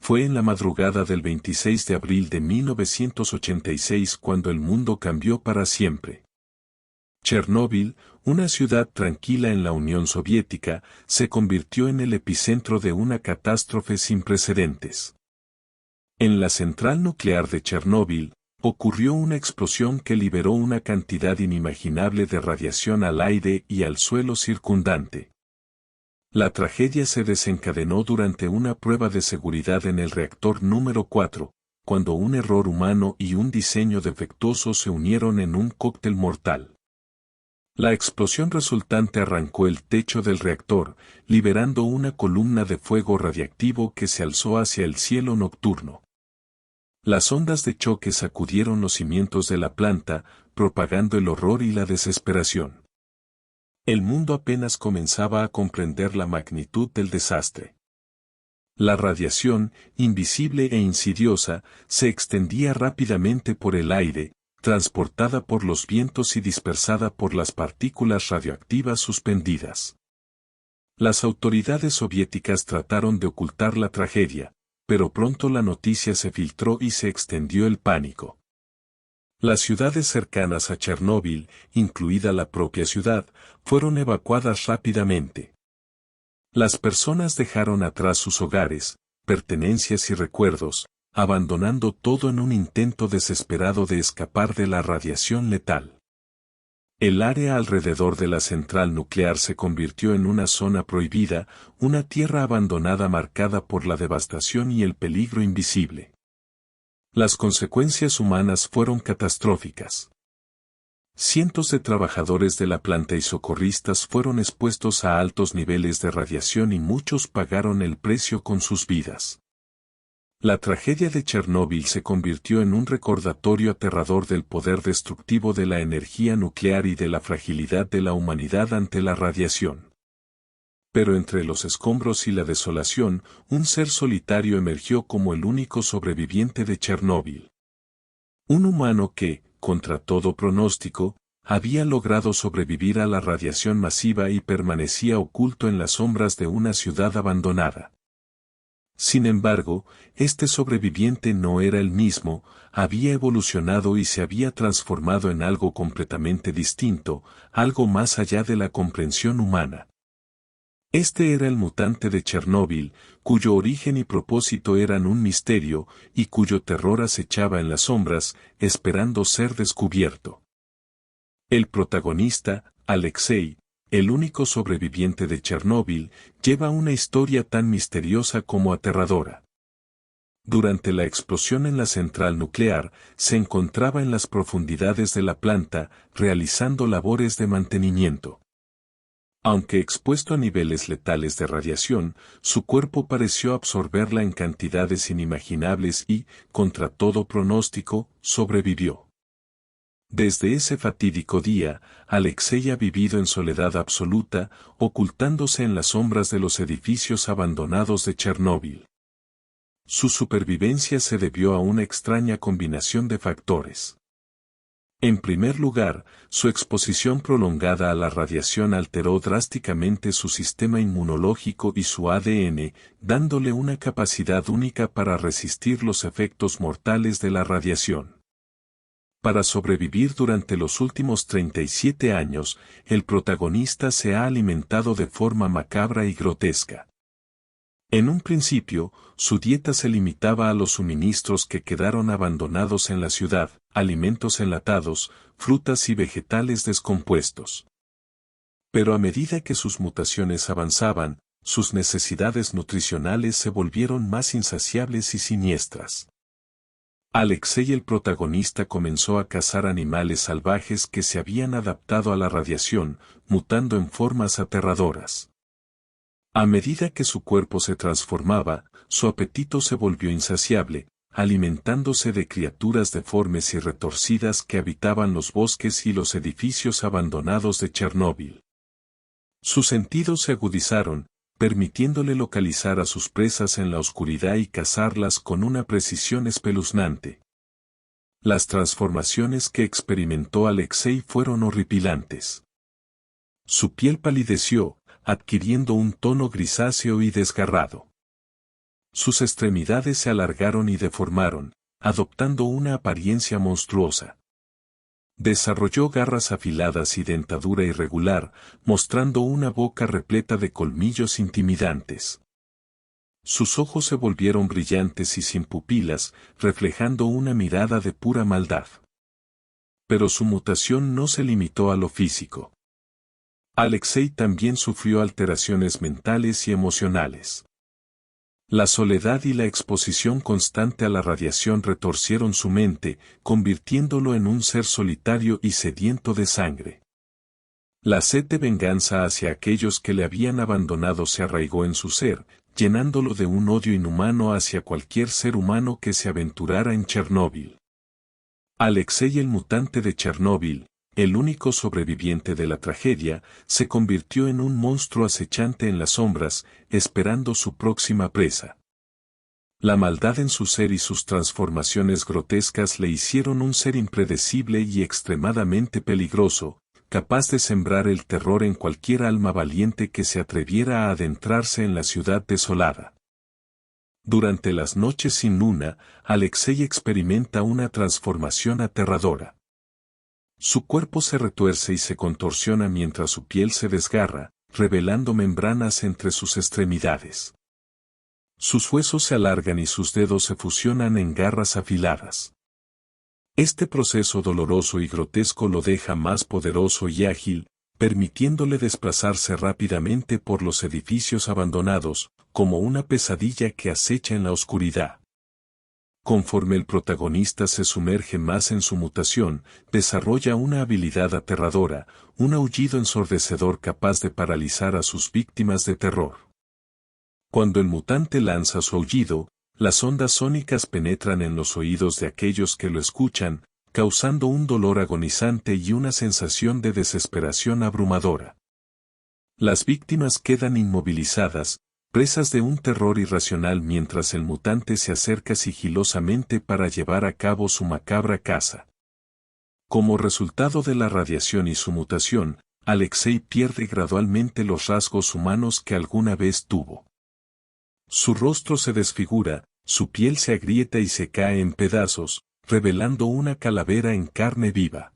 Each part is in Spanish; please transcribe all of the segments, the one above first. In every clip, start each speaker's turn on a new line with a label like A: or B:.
A: Fue en la madrugada del 26 de abril de 1986 cuando el mundo cambió para siempre. Chernóbil, una ciudad tranquila en la Unión Soviética, se convirtió en el epicentro de una catástrofe sin precedentes. En la central nuclear de Chernóbil, ocurrió una explosión que liberó una cantidad inimaginable de radiación al aire y al suelo circundante. La tragedia se desencadenó durante una prueba de seguridad en el reactor número 4, cuando un error humano y un diseño defectuoso se unieron en un cóctel mortal. La explosión resultante arrancó el techo del reactor, liberando una columna de fuego radiactivo que se alzó hacia el cielo nocturno. Las ondas de choque sacudieron los cimientos de la planta, propagando el horror y la desesperación. El mundo apenas comenzaba a comprender la magnitud del desastre. La radiación, invisible e insidiosa, se extendía rápidamente por el aire, transportada por los vientos y dispersada por las partículas radioactivas suspendidas. Las autoridades soviéticas trataron de ocultar la tragedia, pero pronto la noticia se filtró y se extendió el pánico. Las ciudades cercanas a Chernóbil, incluida la propia ciudad, fueron evacuadas rápidamente. Las personas dejaron atrás sus hogares, pertenencias y recuerdos, abandonando todo en un intento desesperado de escapar de la radiación letal. El área alrededor de la central nuclear se convirtió en una zona prohibida, una tierra abandonada marcada por la devastación y el peligro invisible. Las consecuencias humanas fueron catastróficas. Cientos de trabajadores de la planta y socorristas fueron expuestos a altos niveles de radiación y muchos pagaron el precio con sus vidas. La tragedia de Chernóbil se convirtió en un recordatorio aterrador del poder destructivo de la energía nuclear y de la fragilidad de la humanidad ante la radiación. Pero entre los escombros y la desolación, un ser solitario emergió como el único sobreviviente de Chernóbil. Un humano que, contra todo pronóstico, había logrado sobrevivir a la radiación masiva y permanecía oculto en las sombras de una ciudad abandonada. Sin embargo, este sobreviviente no era el mismo, había evolucionado y se había transformado en algo completamente distinto, algo más allá de la comprensión humana. Este era el mutante de Chernóbil, cuyo origen y propósito eran un misterio, y cuyo terror acechaba en las sombras, esperando ser descubierto. El protagonista, Alexei, el único sobreviviente de Chernóbil, lleva una historia tan misteriosa como aterradora. Durante la explosión en la central nuclear, se encontraba en las profundidades de la planta, realizando labores de mantenimiento. Aunque expuesto a niveles letales de radiación, su cuerpo pareció absorberla en cantidades inimaginables y, contra todo pronóstico, sobrevivió. Desde ese fatídico día, Alexei ha vivido en soledad absoluta, ocultándose en las sombras de los edificios abandonados de Chernóbil. Su supervivencia se debió a una extraña combinación de factores. En primer lugar, su exposición prolongada a la radiación alteró drásticamente su sistema inmunológico y su ADN, dándole una capacidad única para resistir los efectos mortales de la radiación. Para sobrevivir durante los últimos 37 años, el protagonista se ha alimentado de forma macabra y grotesca. En un principio, su dieta se limitaba a los suministros que quedaron abandonados en la ciudad, alimentos enlatados, frutas y vegetales descompuestos. Pero a medida que sus mutaciones avanzaban, sus necesidades nutricionales se volvieron más insaciables y siniestras. Alexei el protagonista comenzó a cazar animales salvajes que se habían adaptado a la radiación, mutando en formas aterradoras. A medida que su cuerpo se transformaba, su apetito se volvió insaciable, alimentándose de criaturas deformes y retorcidas que habitaban los bosques y los edificios abandonados de Chernóbil. Sus sentidos se agudizaron, permitiéndole localizar a sus presas en la oscuridad y cazarlas con una precisión espeluznante. Las transformaciones que experimentó Alexei fueron horripilantes. Su piel palideció, adquiriendo un tono grisáceo y desgarrado. Sus extremidades se alargaron y deformaron, adoptando una apariencia monstruosa. Desarrolló garras afiladas y dentadura irregular, mostrando una boca repleta de colmillos intimidantes. Sus ojos se volvieron brillantes y sin pupilas, reflejando una mirada de pura maldad. Pero su mutación no se limitó a lo físico. Alexei también sufrió alteraciones mentales y emocionales. La soledad y la exposición constante a la radiación retorcieron su mente, convirtiéndolo en un ser solitario y sediento de sangre. La sed de venganza hacia aquellos que le habían abandonado se arraigó en su ser, llenándolo de un odio inhumano hacia cualquier ser humano que se aventurara en Chernóbil. Alexei el mutante de Chernóbil, el único sobreviviente de la tragedia, se convirtió en un monstruo acechante en las sombras, esperando su próxima presa. La maldad en su ser y sus transformaciones grotescas le hicieron un ser impredecible y extremadamente peligroso, capaz de sembrar el terror en cualquier alma valiente que se atreviera a adentrarse en la ciudad desolada. Durante las noches sin luna, Alexei experimenta una transformación aterradora. Su cuerpo se retuerce y se contorsiona mientras su piel se desgarra, revelando membranas entre sus extremidades. Sus huesos se alargan y sus dedos se fusionan en garras afiladas. Este proceso doloroso y grotesco lo deja más poderoso y ágil, permitiéndole desplazarse rápidamente por los edificios abandonados, como una pesadilla que acecha en la oscuridad. Conforme el protagonista se sumerge más en su mutación, desarrolla una habilidad aterradora, un aullido ensordecedor capaz de paralizar a sus víctimas de terror. Cuando el mutante lanza su aullido, las ondas sónicas penetran en los oídos de aquellos que lo escuchan, causando un dolor agonizante y una sensación de desesperación abrumadora. Las víctimas quedan inmovilizadas, presas de un terror irracional mientras el mutante se acerca sigilosamente para llevar a cabo su macabra caza. Como resultado de la radiación y su mutación, Alexei pierde gradualmente los rasgos humanos que alguna vez tuvo. Su rostro se desfigura, su piel se agrieta y se cae en pedazos, revelando una calavera en carne viva.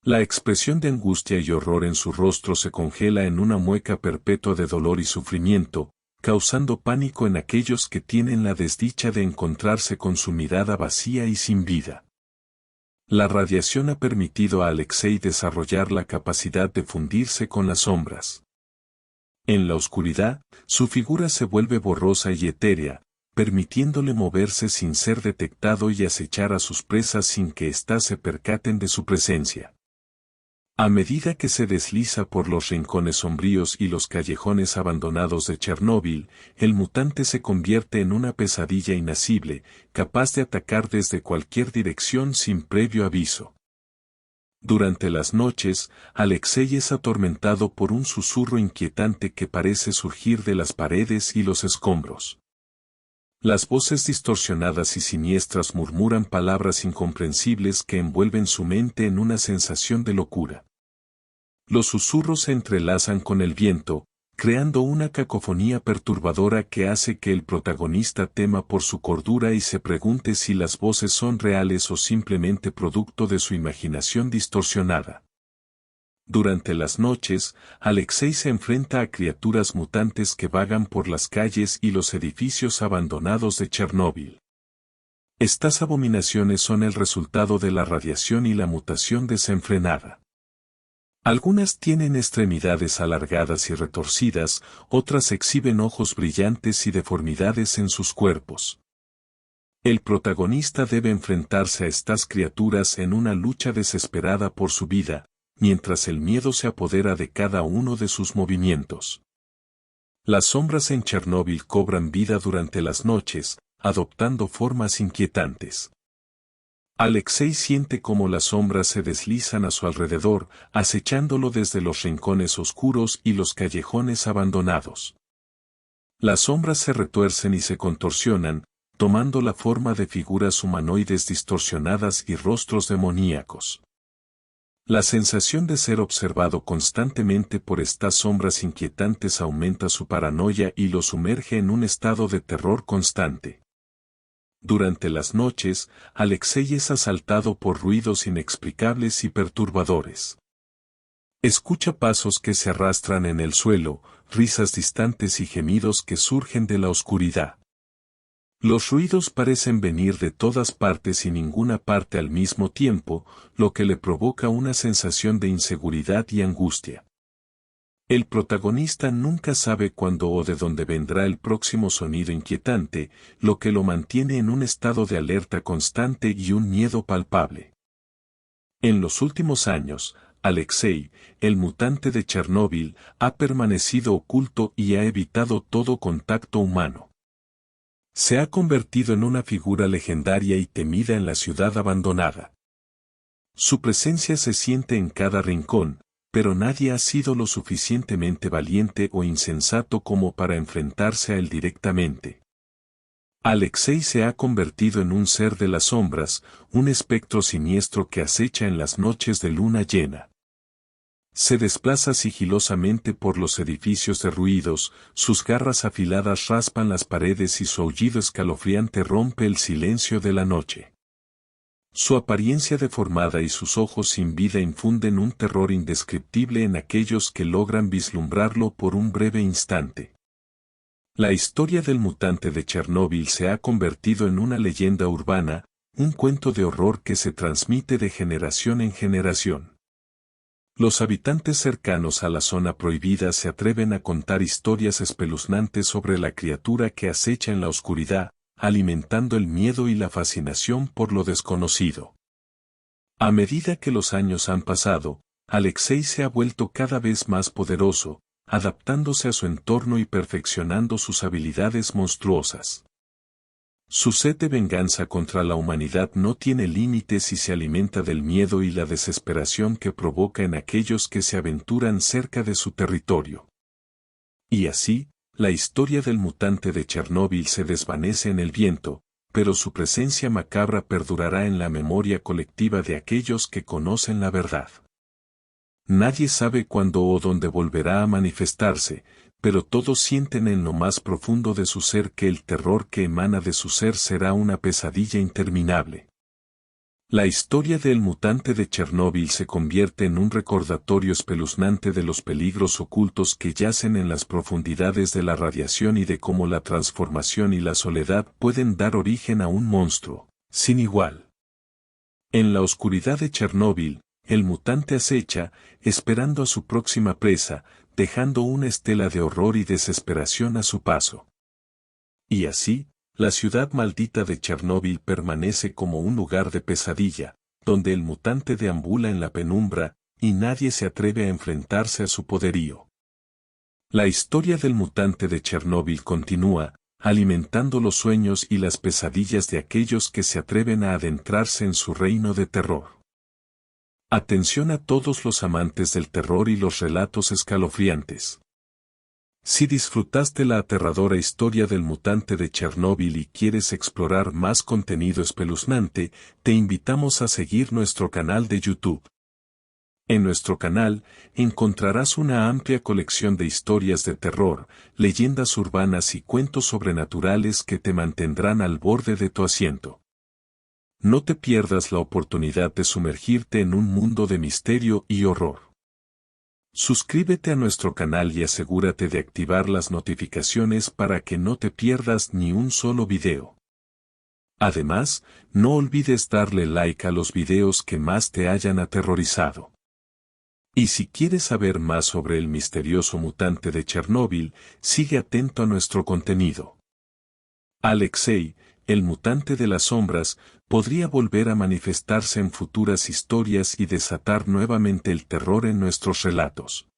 A: La expresión de angustia y horror en su rostro se congela en una mueca perpetua de dolor y sufrimiento, causando pánico en aquellos que tienen la desdicha de encontrarse con su mirada vacía y sin vida. La radiación ha permitido a Alexei desarrollar la capacidad de fundirse con las sombras. En la oscuridad, su figura se vuelve borrosa y etérea, permitiéndole moverse sin ser detectado y acechar a sus presas sin que éstas se percaten de su presencia. A medida que se desliza por los rincones sombríos y los callejones abandonados de Chernóbil, el mutante se convierte en una pesadilla inasible, capaz de atacar desde cualquier dirección sin previo aviso. Durante las noches, Alexei es atormentado por un susurro inquietante que parece surgir de las paredes y los escombros. Las voces distorsionadas y siniestras murmuran palabras incomprensibles que envuelven su mente en una sensación de locura. Los susurros se entrelazan con el viento, creando una cacofonía perturbadora que hace que el protagonista tema por su cordura y se pregunte si las voces son reales o simplemente producto de su imaginación distorsionada. Durante las noches, Alexei se enfrenta a criaturas mutantes que vagan por las calles y los edificios abandonados de Chernóbil. Estas abominaciones son el resultado de la radiación y la mutación desenfrenada. Algunas tienen extremidades alargadas y retorcidas, otras exhiben ojos brillantes y deformidades en sus cuerpos. El protagonista debe enfrentarse a estas criaturas en una lucha desesperada por su vida, mientras el miedo se apodera de cada uno de sus movimientos. Las sombras en Chernóbil cobran vida durante las noches, adoptando formas inquietantes. Alexei siente cómo las sombras se deslizan a su alrededor, acechándolo desde los rincones oscuros y los callejones abandonados. Las sombras se retuercen y se contorsionan, tomando la forma de figuras humanoides distorsionadas y rostros demoníacos. La sensación de ser observado constantemente por estas sombras inquietantes aumenta su paranoia y lo sumerge en un estado de terror constante. Durante las noches, Alexei es asaltado por ruidos inexplicables y perturbadores. Escucha pasos que se arrastran en el suelo, risas distantes y gemidos que surgen de la oscuridad. Los ruidos parecen venir de todas partes y ninguna parte al mismo tiempo, lo que le provoca una sensación de inseguridad y angustia. El protagonista nunca sabe cuándo o de dónde vendrá el próximo sonido inquietante, lo que lo mantiene en un estado de alerta constante y un miedo palpable. En los últimos años, Alexei, el mutante de Chernóbil, ha permanecido oculto y ha evitado todo contacto humano. Se ha convertido en una figura legendaria y temida en la ciudad abandonada. Su presencia se siente en cada rincón, pero nadie ha sido lo suficientemente valiente o insensato como para enfrentarse a él directamente. Alexei se ha convertido en un ser de las sombras, un espectro siniestro que acecha en las noches de luna llena. Se desplaza sigilosamente por los edificios derruidos, sus garras afiladas raspan las paredes y su aullido escalofriante rompe el silencio de la noche. Su apariencia deformada y sus ojos sin vida infunden un terror indescriptible en aquellos que logran vislumbrarlo por un breve instante. La historia del mutante de Chernóbil se ha convertido en una leyenda urbana, un cuento de horror que se transmite de generación en generación. Los habitantes cercanos a la zona prohibida se atreven a contar historias espeluznantes sobre la criatura que acecha en la oscuridad, alimentando el miedo y la fascinación por lo desconocido. A medida que los años han pasado, Alexei se ha vuelto cada vez más poderoso, adaptándose a su entorno y perfeccionando sus habilidades monstruosas. Su sed de venganza contra la humanidad no tiene límites y se alimenta del miedo y la desesperación que provoca en aquellos que se aventuran cerca de su territorio. Y así, la historia del mutante de Chernóbil se desvanece en el viento, pero su presencia macabra perdurará en la memoria colectiva de aquellos que conocen la verdad. Nadie sabe cuándo o dónde volverá a manifestarse, pero todos sienten en lo más profundo de su ser que el terror que emana de su ser será una pesadilla interminable. La historia del mutante de Chernóbil se convierte en un recordatorio espeluznante de los peligros ocultos que yacen en las profundidades de la radiación y de cómo la transformación y la soledad pueden dar origen a un monstruo, sin igual. En la oscuridad de Chernóbil, el mutante acecha, esperando a su próxima presa, dejando una estela de horror y desesperación a su paso. Y así, la ciudad maldita de Chernóbil permanece como un lugar de pesadilla, donde el mutante deambula en la penumbra, y nadie se atreve a enfrentarse a su poderío. La historia del mutante de Chernóbil continúa, alimentando los sueños y las pesadillas de aquellos que se atreven a adentrarse en su reino de terror. Atención a todos los amantes del terror y los relatos escalofriantes. Si disfrutaste la aterradora historia del mutante de Chernóbil y quieres explorar más contenido espeluznante, te invitamos a seguir nuestro canal de YouTube. En nuestro canal, encontrarás una amplia colección de historias de terror, leyendas urbanas y cuentos sobrenaturales que te mantendrán al borde de tu asiento. No te pierdas la oportunidad de sumergirte en un mundo de misterio y horror. Suscríbete a nuestro canal y asegúrate de activar las notificaciones para que no te pierdas ni un solo video. Además, no olvides darle like a los videos que más te hayan aterrorizado. Y si quieres saber más sobre el misterioso mutante de Chernóbil, sigue atento a nuestro contenido. Alexei, el mutante de las sombras, podría volver a manifestarse en futuras historias y desatar nuevamente el terror en nuestros relatos.